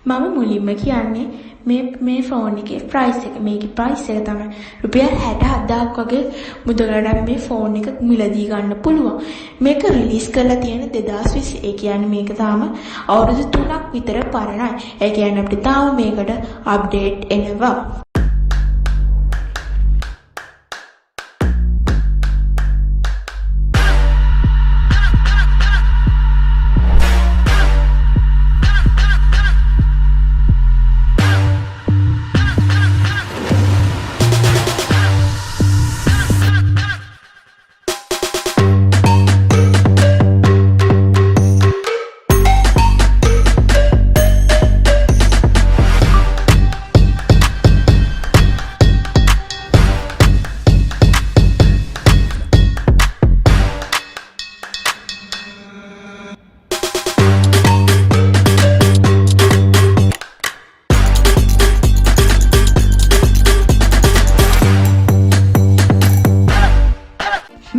මම මුලින්ම කියන්නේ මේ ෆෝන් එකේ ප්‍රයිස් එක. මේකේ ප්‍රයිස් එක තමයි රුපියල් 67000ක් වගේ මුදලට මේ ෆෝන් එක මිලදී ගන්න පුළුවන්. මේක රිලීස් කරලා තියෙන 2020. ඒ කියන්නේ මේක තාම අවුරුදු 3ක් විතර පරණයි. ඒ කියන්නේ අපිට තාම මේකට අප්ඩේට් එනවා.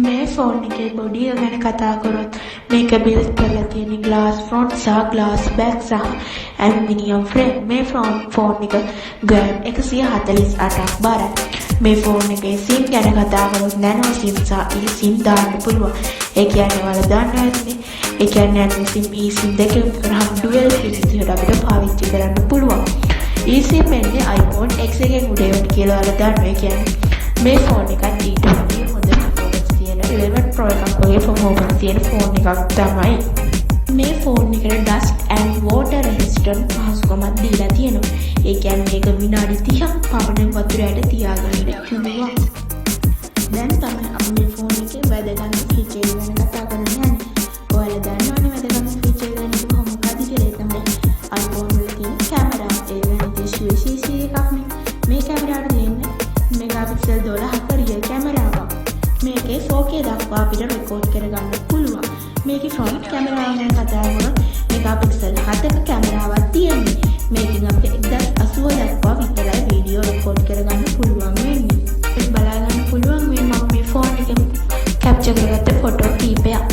මේ ෆෝන් එකේ බොඩි එක ගැන කතා කරොත් මේක බිල්ඩ් කරලා තියෙන glass front සහ glass back සහ aluminium frame. මේ ෆෝන් එක gram 148ක් බරයි. මේ ෆෝන් එකේ SIM ගැන කතා කරොත් nano SIM සහ eSIM දාන්න පුළුවන්. ඒ කියන්නේ ඔයාලා දන්නවා ඇතිනේ. ඒ කියන්නේ nano SIM eSIM දෙකම කරාම dual SIM විදිහට අපිට පාවිච්චි කරන්න පුළුවන්. eSIM එන්නේ iPhone X එකෙන් උඩේවට කියලා ඔයාලා දන්නවා. ඒ කියන්නේ මේ ෆෝන් එකත් ඊට වඩා හොඳ 11 Pro එකක් වගේ performance තියෙන ෆෝන් එකක් තමයි. මේ ෆෝන් එකට dust and water resistant පහසුකමක් දීලා තියෙනවා. ඒ කියන්නේ මේක විනාඩි 30ක් පමණ වතුරයට තියාගන්න පුළුවන්. දැන් තමයි අපි මේ ෆෝන් එකේ වැදගත් feature ගැන කතා කරන්න යන්නේ. ඔයාලා දන්නවනේ වැදගත් feature ගැන කොහොමද කියලා. තමයි iPhone වල තියෙන කැමරා. ඒ වෙනදී CC එකක් නේ. මේ කැමරාවට දෙන්නේ මෙගාපික්සල් 12ක රියල් කැමරාවක්. මේකේ 4K දක්වා අපිට රෙකෝඩ් කරගන්න පුළුවන්. මේකේ ෆ්‍රන්ට් කැමරාව ගැන කතා කරොත් මෙගාපික්සල් 7ක කැමරාවක් තියෙන්නේ. මේකෙන් අපිට 1080 දක්වා විතරයි වීඩියෝ රෙකෝඩ් කරගන්න පුළුවන් වෙන්නේ. ඒක බලා ගන්න පුළුවන් මම මේ ෆෝන් එකෙන් කැප්චර් කරගත්ත ෆොටෝ කීපයක්.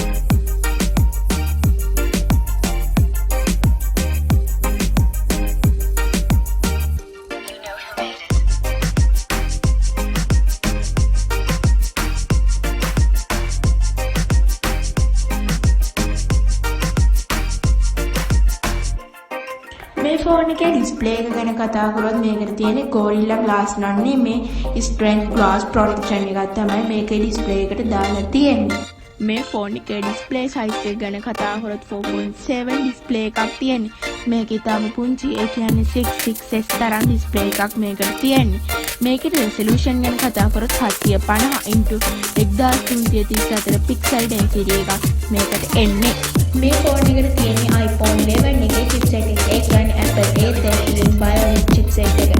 මේ ෆෝන් එකේ ඩිස්ප්ලේ එක ගැන කතා කරොත් මේකට තියෙන Gorilla Glass නන්නේ මේ strength glass protection එකක් තමයි මේකේ ඩිස්ප්ලේ එකට දාලා තියෙන්නේ. මේ ෆෝන් එකේ ඩිස්ප්ලේ සයිස් එක ගැන කතා කරොත් 4.7 ඩිස්ප්ලේ එකක් තියෙන්නේ. මේක ඉතාම පුංචි. ඒ කියන්නේ 6:6s තරම් ඩිස්ප්ලේ එකක් මේකට තියෙන්නේ. මේකේ resolution ගැන කතා කරොත් 750x1334 පික්සල් density එකක් මේකට එන්නේ. මේ ෆෝන් එකට තියෙන iPhone 11 එකේ chipset එක කියන්නේ Apple A13 Bionic chipset එක.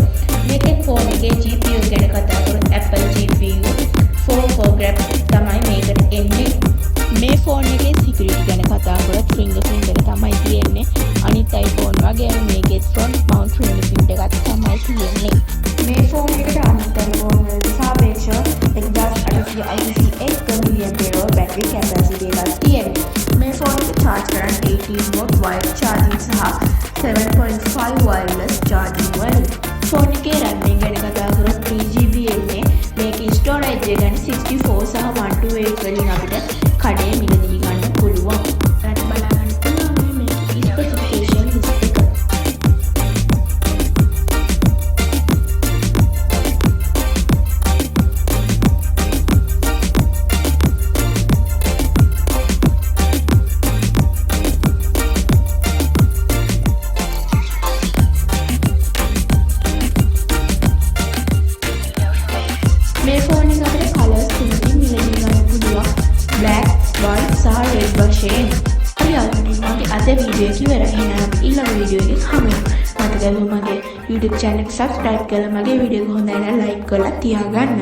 මේකේ ෆෝන් එකේ GPU ගැන කතා කරොත් Apple GPU 4 graphics තමයි මේකට එන්නේ. මේ ෆෝන් එකේ security ගැන කතා කරොත් fingerprint එක තමයි තියෙන්නේ. අනිත් iPhone වගේම මේකේ front mount fingerprint එකක් තමයි තියෙන්නේ. මේ ෆෝන් එකට අනිත් iPhone වලට සාපේක්ෂව 1800 mAh battery capacity එකක් තියෙනවා. මේ ෆෝන් එක charge කරන්න 18 watt wired charging සහ 7.5 wireless charging වලින්. ෆෝන් එකේ RAM ගැන කතා කරොත් 3GB එන්නේ. මේකේ storage එක ගැන 64 සහ 128 වලින් අපිට කඩේ මිලදී ගන්න පුළුවන්. රට බලා ගන්න පුළුවන් මේ specification list එක. මේ ෆෝන් එක අපිට කලර්ස් තුනකින් මිලදී ගන්න පුළුවන්. black, white සහ red වශයෙන්. අපි අද වීඩියෝ එක ඉවරයි. එහෙනම් ඊළඟ වීඩියෝ එකේ හමු. මතකද මගේ YouTube channel එක subscribe කරලා මගේ වීඩියෝ එක හොඳයි නම් like කරලා තියාගන්න.